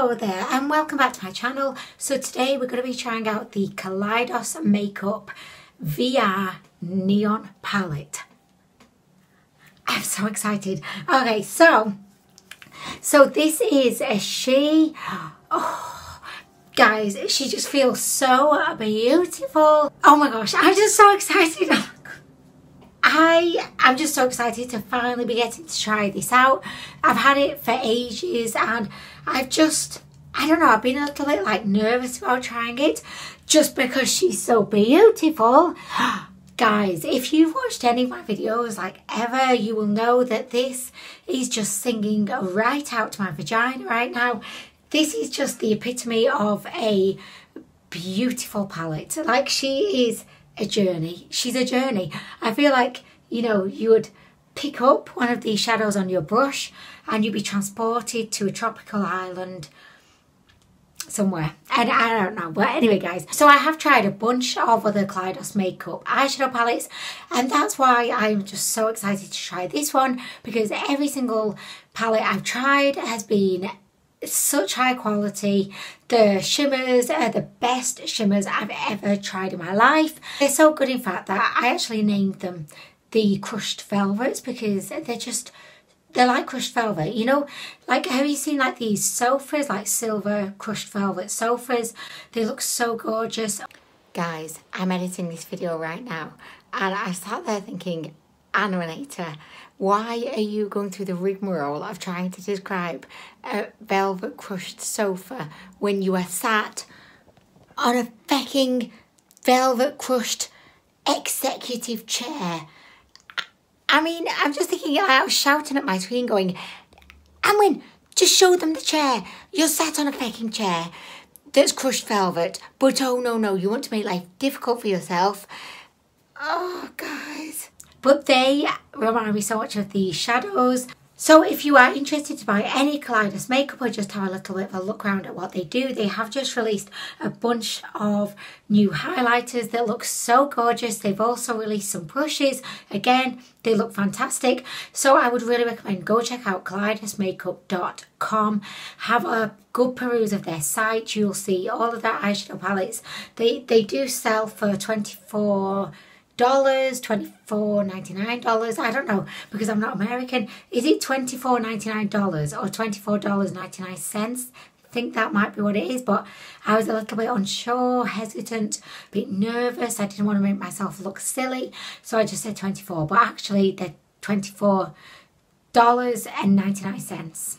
Hello there and welcome back to my channel. So today we're going to be trying out the Kaleidos Makeup VR Neon Palette. I'm so excited. Okay, so this is a she. Oh, guys, she just feels so beautiful. Oh my gosh, I'm just so excited. I'm just so excited to finally be getting to try this out. I've had it for ages and I don't know, I've been a little bit like nervous about trying it just because she's so beautiful. Guys, if you've watched any of my videos like ever, you will know that this is just singing right out to my vagina right now. This is just the epitome of a beautiful palette. Like, she is a journey. She's a journey. I feel like, you know, you would pick up one of these shadows on your brush and you'd be transported to a tropical island somewhere. And I don't know. But anyway, guys, so I have tried a bunch of other Kaleidos makeup eyeshadow palettes, and that's why I'm just so excited to try this one, because every single palette I've tried has been such high quality. The shimmers are the best shimmers I've ever tried in my life. They're so good, in fact, that I actually named them the crushed velvets, because they're like crushed velvet, you know, like, have you seen like these sofas, like silver crushed velvet sofas? They look so gorgeous. Guys, I'm editing this video right now and I sat there thinking, Anna, why are you going through the rigmarole of trying to describe a velvet crushed sofa when you are sat on a fucking velvet crushed executive chair? I mean, I'm just thinking, I was shouting at my screen going, Anwin, just show them the chair. You're sat on a fucking chair that's crushed velvet, but oh no, you want to make life difficult for yourself. Oh, guys. But they remind me so much of the shadows. So if you are interested to buy any Kaleidos makeup or just have a little bit of a look around at what they do, they have just released a bunch of new highlighters that look so gorgeous. They've also released some brushes. Again, they look fantastic. So I would really recommend go check out kaleidosmakeup.com. Have a good peruse of their site. You'll see all of their eyeshadow palettes. They do sell for $24, $24.99, I don't know, because I'm not American. Is it $24.99 or $24.99? I think that might be what it is, but I was a little bit unsure, hesitant, a bit nervous. I didn't want to make myself look silly, so I just said 24, but actually they're $24.99,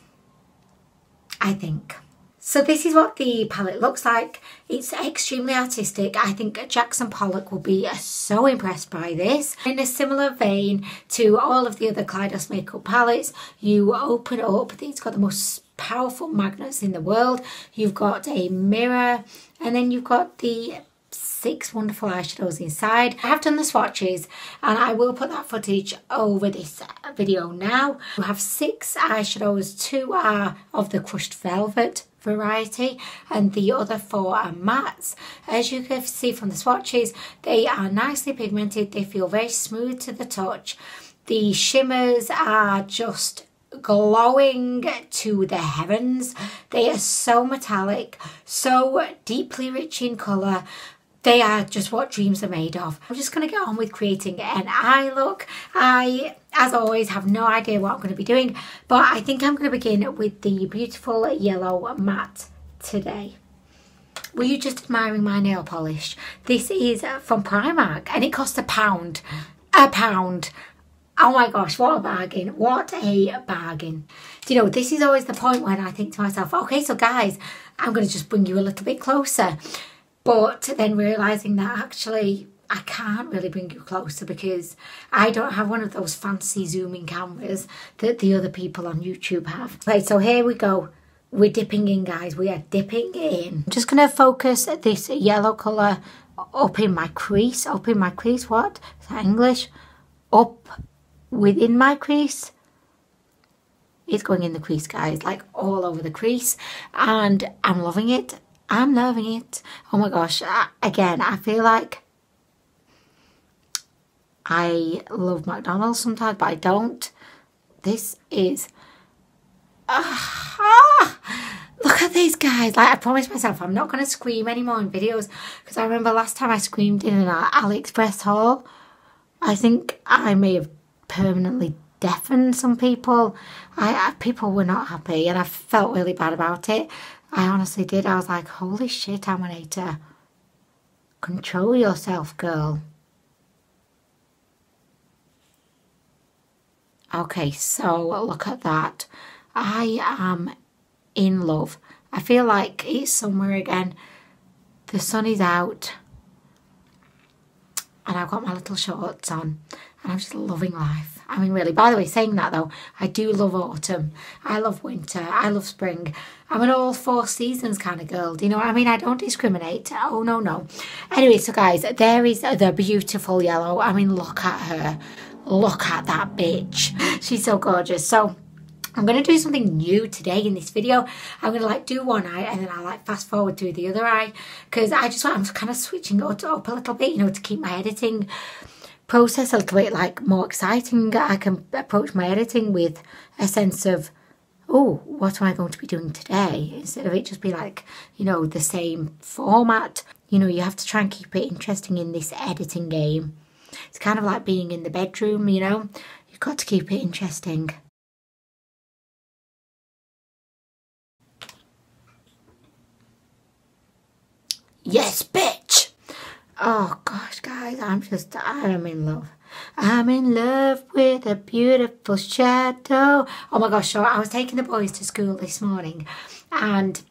I think. So this is what the palette looks like. It's extremely artistic. I think Jackson Pollock will be so impressed by this. In a similar vein to all of the other Kaleidos makeup palettes, you open it up. It's got the most powerful magnets in the world. You've got a mirror, and then you've got the 6 wonderful eyeshadows inside. I have done the swatches and I will put that footage over this video now. You have 6 eyeshadows. 2 are of the crushed velvet variety and the other 4 are mattes. As you can see from the swatches, they are nicely pigmented. They feel very smooth to the touch. The shimmers are just glowing to the heavens. They are so metallic, so deeply rich in colour. They are just what dreams are made of. I'm just going to get on with creating an eye look. I, as always, have no idea what I'm going to be doing, but I think I'm going to begin with the beautiful yellow matte today. Were you just admiring my nail polish? This is from Primark and it cost £1. £1. Oh my gosh, what a bargain. What a bargain. Do you know, this is always the point when I think to myself, okay, so guys, I'm going to just bring you a little bit closer. But then realising that actually I can't really bring you closer because I don't have one of those fancy zooming cameras that the other people on YouTube have. Right, so here we go. We're dipping in, guys. We are dipping in. I'm just going to focus this yellow colour up in my crease. Up in my crease, what? Is that English? Up within my crease. It's going in the crease, guys, like all over the crease. And I'm loving it. I'm loving it. Oh my gosh. Again, I feel like I love McDonald's sometimes, but I don't. This is... look at this, guys. Like, I promised myself I'm not going to scream anymore in videos, because I remember last time I screamed in an AliExpress haul, I think I may have permanently deafened some people. People were not happy, and I felt really bad about it. I honestly did. I was like, holy shit, Amanita. Control yourself, girl. Okay, so look at that. I am in love. I feel like it's summer again. The sun is out. And I've got my little shorts on. And I'm just loving life. I mean, really. By the way, saying that though, I do love autumn. I love winter. I love spring. I'm an all four seasons kind of girl. Do you know what I mean? I don't discriminate. Oh, no, no. Anyway, so guys, there is the beautiful yellow. I mean, look at her. Look at that bitch. She's so gorgeous. So I'm going to do something new today in this video. I'm going to like do one eye and then I'll like fast forward through the other eye, because I'm kind of switching it up a little bit, you know, to keep my editing process a little bit like more exciting. I can approach my editing with a sense of, oh, what am I going to be doing today? Instead of it just be like, you know, the same format. You know, you have to try and keep it interesting in this editing game. It's kind of like being in the bedroom, you know. You've got to keep it interesting. Yes, bitch! Oh, gosh, guys, I am in love. I'm in love with a beautiful shadow. Oh, my gosh, so I was taking the boys to school this morning and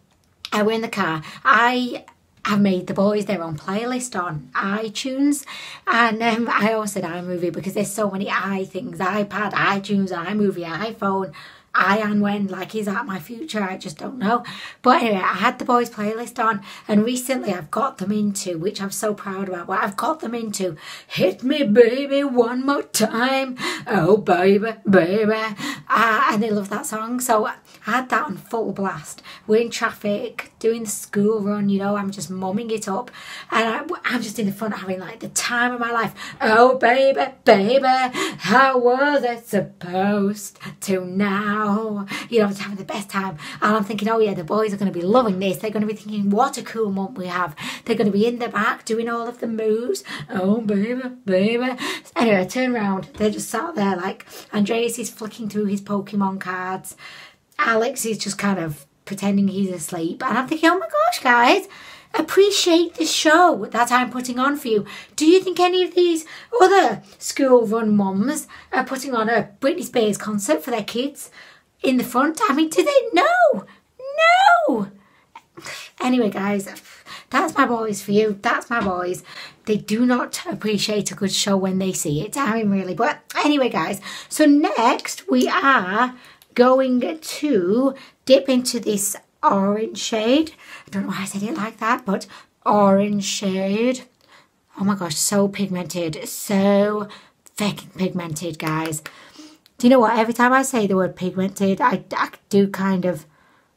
I were in the car. I've made the boys their own playlist on iTunes, and I always said iMovie because there's so many things: iPad, iTunes, iMovie, iPhone, and when, like, is that my future? I just don't know. But anyway, I had the boys playlist on, and recently I've got them into, which I'm so proud about, but I've got them into Hit Me Baby One More Time, oh baby, baby, and they love that song. So I had that on full blast. We're in traffic, doing the school run, you know, I'm just mumming it up, and I'm just in the front having like the time of my life. Oh baby, baby, how was I supposed to now? You know, I was having the best time, and I'm thinking, oh yeah, the boys are going to be loving this. They're going to be thinking, what a cool mum we have. They're going to be in the back doing all of the moves. Oh baby, baby. Anyway, I turn around, they're just sat there, like, Andreas is flicking through his Pokemon cards, Alex is just kind of pretending he's asleep, and I'm thinking, oh my gosh, guys, appreciate the show that I'm putting on for you. Do you think any of these other school run mums are putting on a Britney Spears concert for their kids in the front? I mean, do they? No, no. Anyway, guys, that's my boys for you. That's my boys. They do not appreciate a good show when they see it. I mean, really. But anyway, guys, so next we are going to dip into this orange shade. I don't know why I said it like that, but orange shade. Oh my gosh, so pigmented. So fucking pigmented, guys. Do you know what? Every time I say the word pigmented, I do kind of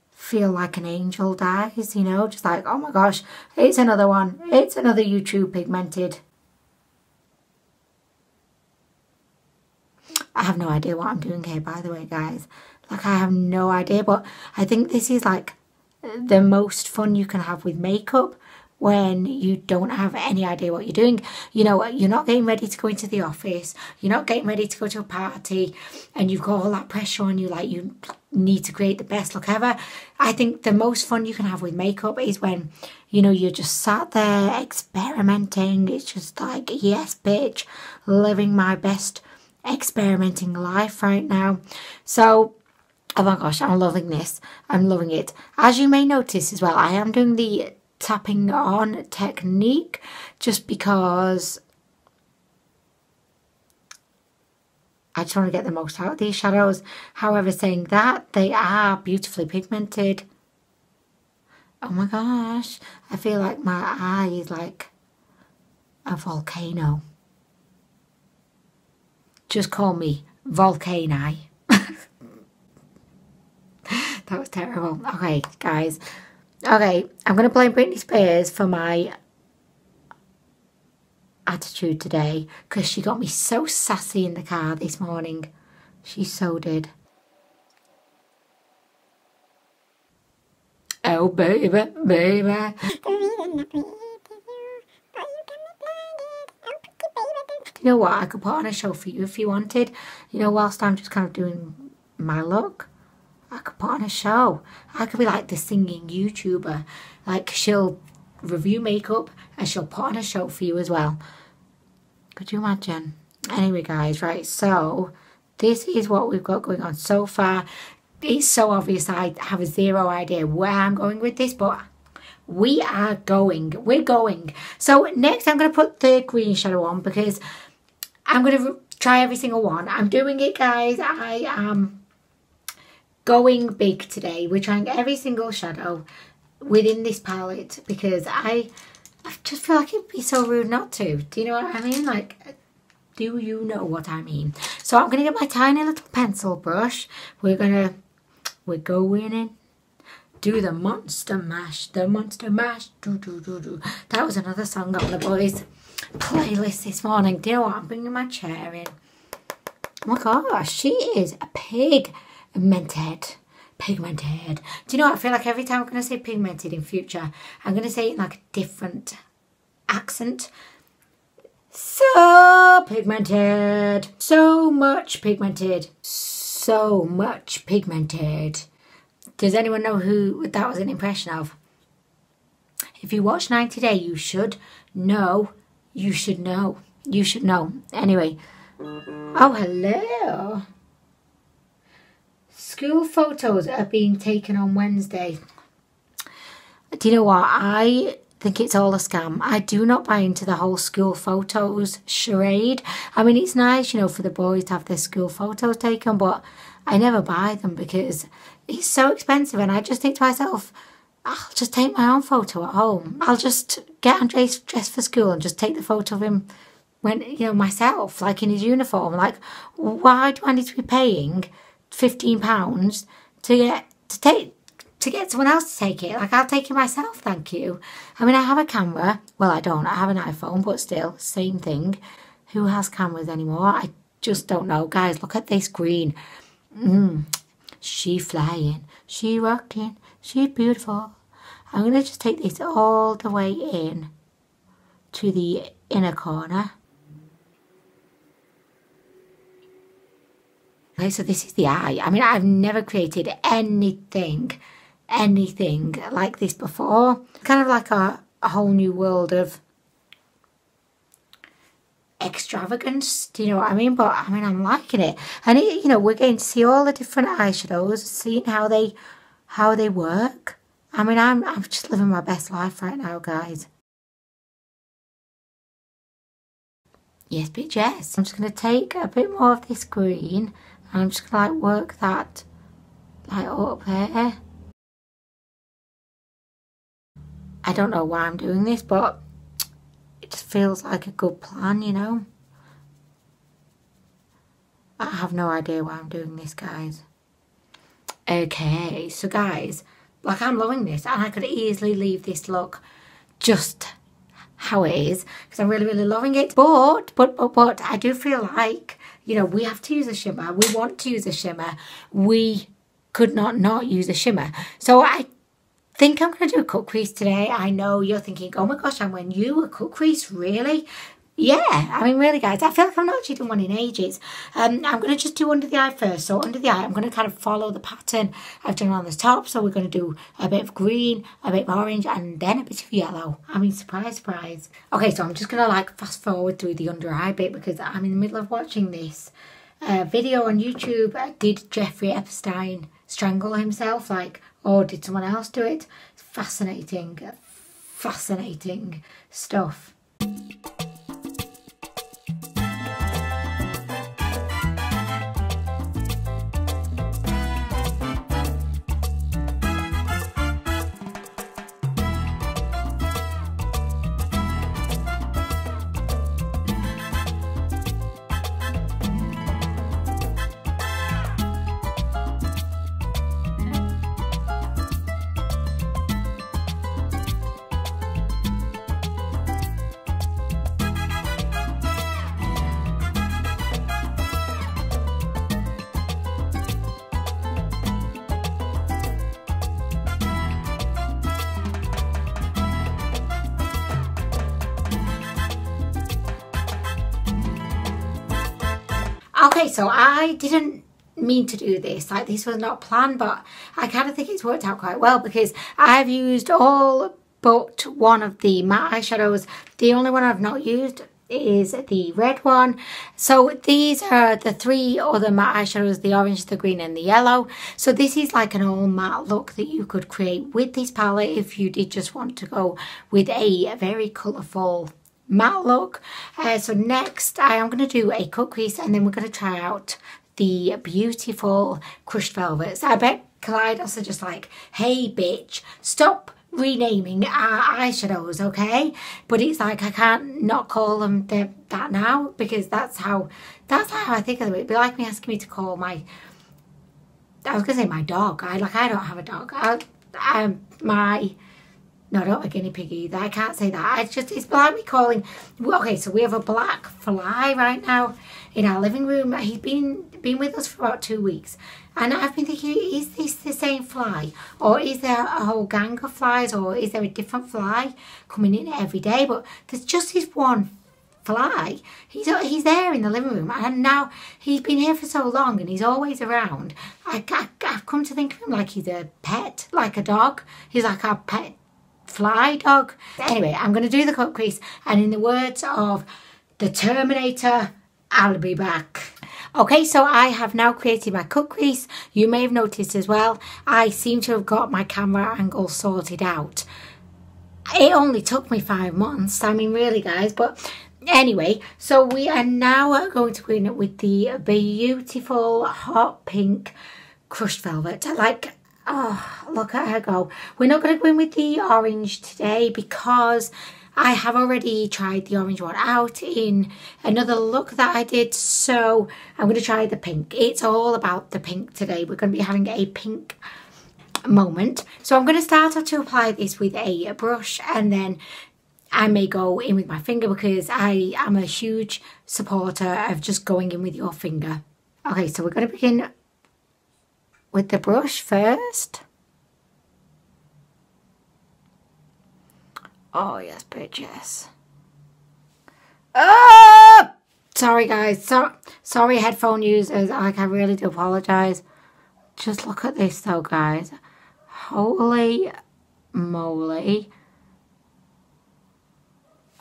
feel like an angel dies, you know? Just like, oh my gosh, it's another one. It's another YouTube pigmented. I have no idea what I'm doing here, by the way, guys. Like, I have no idea, but I think this is like the most fun you can have with makeup when you don't have any idea what you're doing. You know, you're not getting ready to go into the office, you're not getting ready to go to a party, and you've got all that pressure on you, like you need to create the best look ever. I think the most fun you can have with makeup is when, you know, you're just sat there experimenting. It's just like, yes, bitch, living my best experimenting life right now. So, oh my gosh, I'm loving this. I'm loving it. As you may notice as well, I am doing the tapping on technique just because I just want to get the most out of these shadows. However, saying that, they are beautifully pigmented. Oh my gosh, I feel like my eye is like a volcano. Just call me Volcani. That was terrible. Okay, guys. Okay, I'm going to blame Britney Spears for my attitude today, because she got me so sassy in the car this morning. She so did. shadow, baby, baby. You know what, I could put on a show for you if you wanted. You know, whilst I'm just kind of doing my look, I could put on a show. I could be like the singing YouTuber. Like, she'll review makeup and she'll put on a show for you as well. Could you imagine? Anyway, guys, right, so this is what we've got going on so far. It's so obvious I have zero idea where I'm going with this, but we are going. We're going. So next I'm going to put the green shadow on because I'm going to try every single one. I'm doing it, guys. I am going big today. We're trying every single shadow within this palette because I just feel like it'd be so rude not to. Do you know what I mean? Like, do you know what I mean? So I'm going to get my tiny little pencil brush. We're going in. Do the monster mash, do, do, do, do. That was another song on the boys' playlist this morning. Do you know what? I'm bringing my chair in. Oh my gosh, she is a pigmented. Pigmented. Do you know what? I feel like every time I'm going to say pigmented in future, I'm going to say it in like a different accent. So pigmented. So much pigmented. So much pigmented. Does anyone know who that was an impression of? If you watch 90 Day, you should know. You should know. You should know. Anyway. Oh, hello. School photos are being taken on Wednesday. Do you know what? I think it's all a scam. I do not buy into the whole school photos charade. I mean, it's nice, you know, for the boys to have their school photos taken, but I never buy them because it's so expensive, and I just think to myself, I'll just take my own photo at home. I'll just get Andres dressed for school and just take the photo of him when, you know, myself, like in his uniform. Like, why do I need to be paying £15 to get someone else to take it? Like, I'll take it myself, thank you. I mean, I have a camera. Well, I don't. I have an iPhone, but still, same thing. Who has cameras anymore? I just don't know. Guys, look at this green. She flying, she rocking, she beautiful. I'm going to just take this all the way in to the inner corner. Okay, so this is the eye. I mean, I've never created anything like this before. Kind of like a whole new world of extravagance, do you know what I mean? But I mean, I'm liking it, and it, you know, we're getting to see all the different eyeshadows, seeing how they work. I mean, I'm just living my best life right now, guys. Yes, bitch, yes. I'm just gonna take a bit more of this green, and I'm just gonna like work that like up there. I don't know why I'm doing this, but it just feels like a good plan, you know. I have no idea why I'm doing this, guys. Okay, so guys, like, I'm loving this, and I could easily leave this look just how it is because I'm really, really loving it. But I do feel like, you know, we have to use a shimmer. We want to use a shimmer. We could not use a shimmer. So I think I'm going to do a cut crease today. I know you're thinking, oh my gosh, I'm wearing you a cut crease, really? Yeah, I mean, really, guys, I feel like I've not actually done one in ages. I'm going to just do under the eye first. So under the eye, I'm going to kind of follow the pattern I've done on the top. So we're going to do a bit of green, a bit of orange, and then a bit of yellow. I mean, surprise, surprise. Okay, so I'm just going to like fast forward through the under eye bit because I'm in the middle of watching this video on YouTube. Did Jeffrey Epstein strangle himself, like, or did someone else do it? It's fascinating stuff. Okay, so I didn't mean to do this. Like, this was not planned, but I kind of think it's worked out quite well because I've used all but one of the matte eyeshadows. The only one I've not used is the red one. So these are the 3 other matte eyeshadows, the orange, the green and the yellow. So this is like an all matte look that you could create with this palette if you did just want to go with a very colourful matte look. So next I am going to do a cut crease, and then we're going to try out the beautiful crushed velvets. I bet Kaleidos are just like, hey bitch, stop renaming our eyeshadows, okay? But it's like, I can't not call them that now, because that's how I think of them. It'd be like me asking me to call my, I was gonna say my dog. I don't have a dog. No, I don't have a guinea pig either. I can't say that. It's like me calling. Okay, so we have a black fly right now in our living room. He's been with us for about 2 weeks. And I've been thinking, is this the same fly? Or is there a whole gang of flies? Or is there a different fly coming in every day? But there's just this one fly. He's there in the living room. And now he's been here for so long and he's always around. I've come to think of him like he's a pet, like a dog. He's like our pet fly dog. Anyway, I'm going to do the cut crease, and in the words of the Terminator, I'll be back. Okay, so I have now created my cut crease. You may have noticed as well, I seem to have got my camera angle sorted out. It only took me 5 months, I mean really guys, but anyway, so we are now going to go in with the beautiful hot pink crushed velvet. Like, oh, look at her go. We're not going to go in with the orange today because I have already tried the orange one out in another look that I did. So I'm going to try the pink. It's all about the pink today. We're going to be having a pink moment. So I'm going to start off to apply this with a brush, and then I may go in with my finger because I am a huge supporter of just going in with your finger. Okay, so we're going to begin with the brush first. Oh yes, bitches. Oh! Sorry guys, sorry headphone users, like I really do apologise. Just look at this though guys. Holy moly.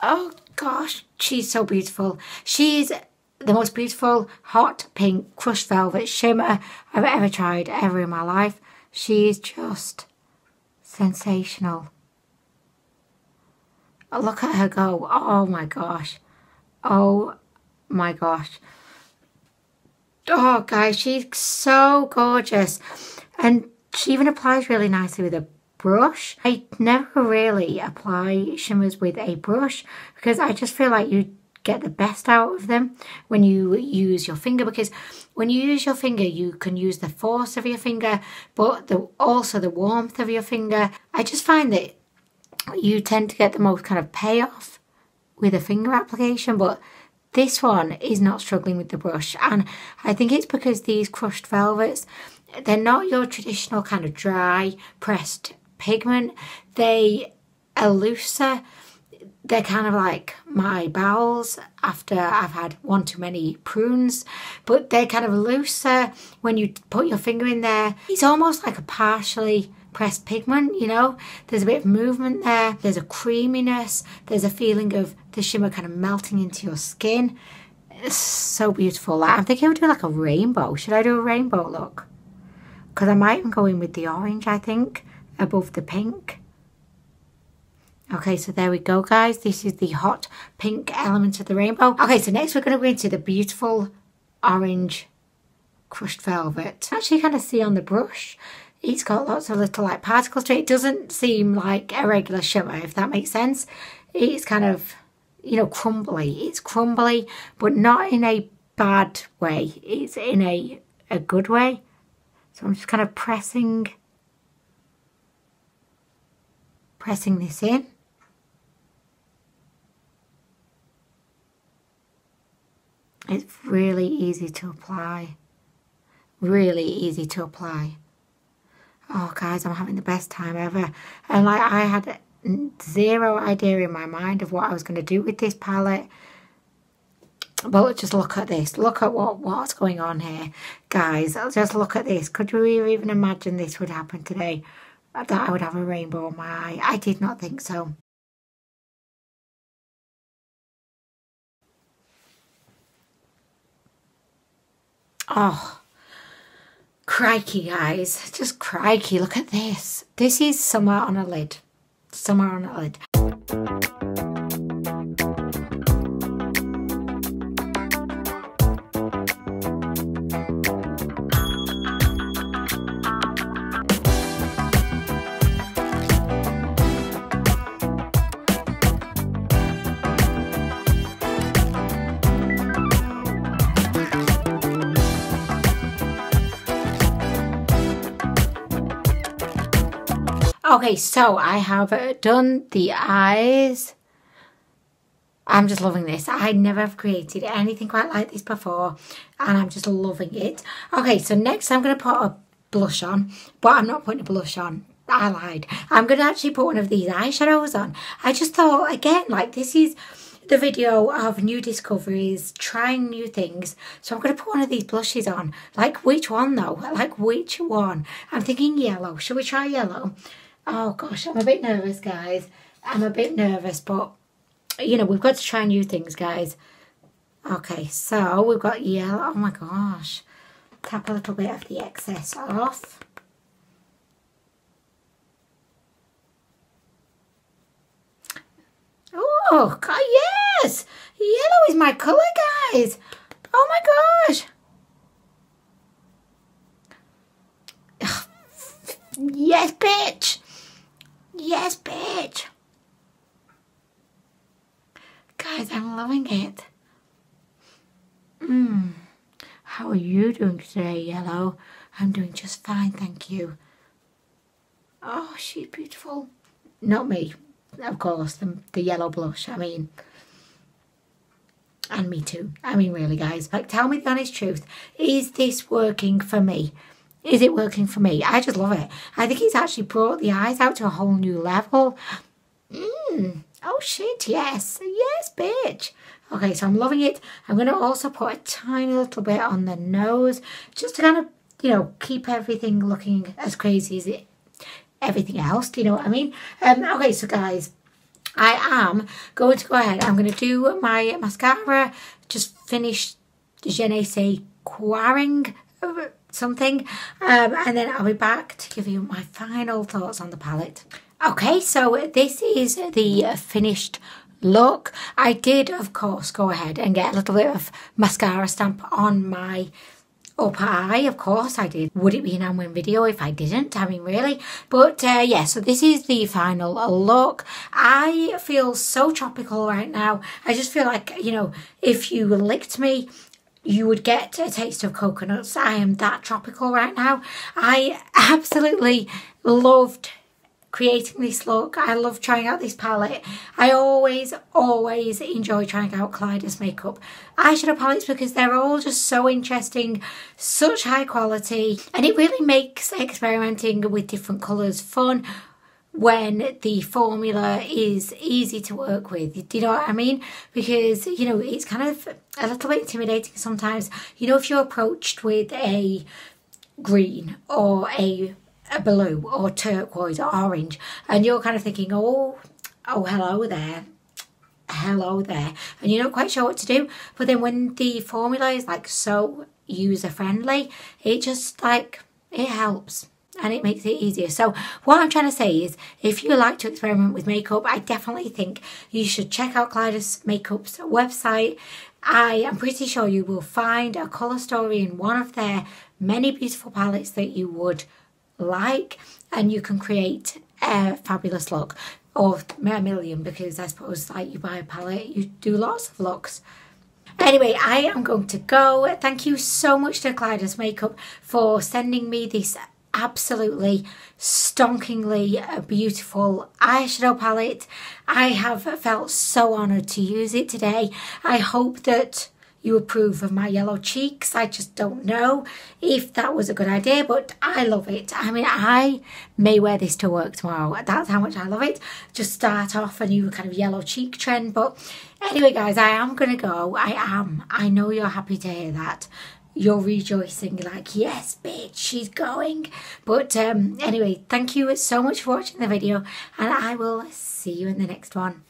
Oh gosh, she's so beautiful. She's the most beautiful hot pink crushed velvet shimmer I've ever tried ever in my life. She's just sensational. Oh, look at her go. Oh my gosh. Oh my gosh. Oh guys, she's so gorgeous. And she even applies really nicely with a brush. I never really apply shimmers with a brush because I just feel like you get the best out of them when you use your finger, because when you use your finger you can use the force of your finger but also the warmth of your finger. I just find that you tend to get the most kind of payoff with a finger application, but this one is not struggling with the brush, and I think it's because these crushed velvets, they're not your traditional kind of dry pressed pigment. They are looser. They're kind of like my bowels after I've had one too many prunes, but they're kind of looser when you put your finger in there. It's almost like a partially pressed pigment, you know. There's a bit of movement there. There's a creaminess. There's a feeling of the shimmer kind of melting into your skin. It's so beautiful. Like, I'm thinking of doing like a rainbow. Should I do a rainbow look? Because I might even go in with the orange, I think, above the pink. Okay, so there we go, guys. This is the hot pink element of the rainbow. Okay, so next we're going to go into the beautiful orange crushed velvet. Actually, you kind of see on the brush, it's got lots of little like particles to it. It doesn't seem like a regular shimmer, if that makes sense. It's kind of, you know, crumbly. It's crumbly, but not in a bad way. It's in a good way. So I'm just kind of pressing this in. It's really easy to apply. Really easy to apply. Oh guys, I'm having the best time ever. And like, I had zero idea in my mind of what I was going to do with this palette. But just look at this. Look at what's going on here, guys. Just look at this. Could you even imagine this would happen today? That I would have a rainbow in my eye? I did not think so. Oh, crikey, guys. Just crikey. Look at this. This is summer on a lid. Summer on a lid. Okay, so I have done the eyes. I'm just loving this. I never have created anything quite like this before, and I'm just loving it. Okay, so next I'm going to put a blush on, but I'm not putting a blush on. I lied. I'm going to actually put one of these eyeshadows on. I just thought, again, like, this is the video of new discoveries, trying new things. So I'm going to put one of these blushes on. Like, which one though? Like, which one? I'm thinking yellow. Shall we try yellow? Oh gosh, I'm a bit nervous, guys. I'm a bit nervous, but you know, we've got to try new things, guys. Okay, so we've got yellow. Oh my gosh. Tap a little bit of the excess off. Oh God, yes! Yellow is my colour, guys. Oh my gosh. Yes, bitch. Yes, bitch. Guys, I'm loving it. How are you doing today, Yellow? I'm doing just fine, thank you. Oh, she's beautiful. Not me, of course, the yellow blush, I mean. And me too. I mean, really, guys. Like, tell me the honest truth. Is this working for me? Is it working for me? I just love it. I think it's actually brought the eyes out to a whole new level. Oh shit, yes. Yes, bitch. Okay, so I'm loving it. I'm going to also put a tiny little bit on the nose, just to kind of, you know, keep everything looking as crazy as everything else. Do you know what I mean? Okay, so guys, I am going to go ahead. I'm going to do my mascara. Just finish Je ne sais quaring something, and then I'll be back to give you my final thoughts on the palette. Okay, so this is the finished look. I did, of course, go ahead and get a little bit of mascara stamp on my upper eye. Of course I did. Would it be an Amwin video if I didn't? I mean, really? But yeah, so this is the final look. I feel so tropical right now. I just feel like, you know, if you licked me, you would get a taste of coconuts. I am that tropical right now. I absolutely loved creating this look. I love trying out this palette. I always enjoy trying out Kaleidos makeup eyeshadow palettes because they're all just so interesting, such high quality, and it really makes experimenting with different colours fun when the formula is easy to work with. Do you know what I mean? Because, you know, it's kind of a little bit intimidating sometimes. You know, if you're approached with a green or a blue or turquoise or orange, and you're kind of thinking, oh hello there, and you're not quite sure what to do. But then when the formula is like so user friendly, it just like, it helps and it makes it easier. So what I'm trying to say is, if you like to experiment with makeup, I definitely think you should check out Kaleiods Makeup's website. I am pretty sure you will find a colour story in one of their many beautiful palettes that you would like, and you can create a fabulous look, or a million, because I suppose like you buy a palette, you do lots of looks. Anyway, I am going to go. Thank you so much to Kaleiods Makeup for sending me this absolutely stonkingly beautiful eyeshadow palette. I have felt so honoured to use it today. I hope that you approve of my yellow cheeks. I just don't know if that was a good idea, but I love it. I mean, I may wear this to work tomorrow. That's how much I love it. Just start off a new kind of yellow cheek trend. But anyway, guys, I am going to go. I know you're happy to hear that. You're rejoicing, like, yes, bitch, she's going. But anyway, thank you so much for watching the video, and I will see you in the next one.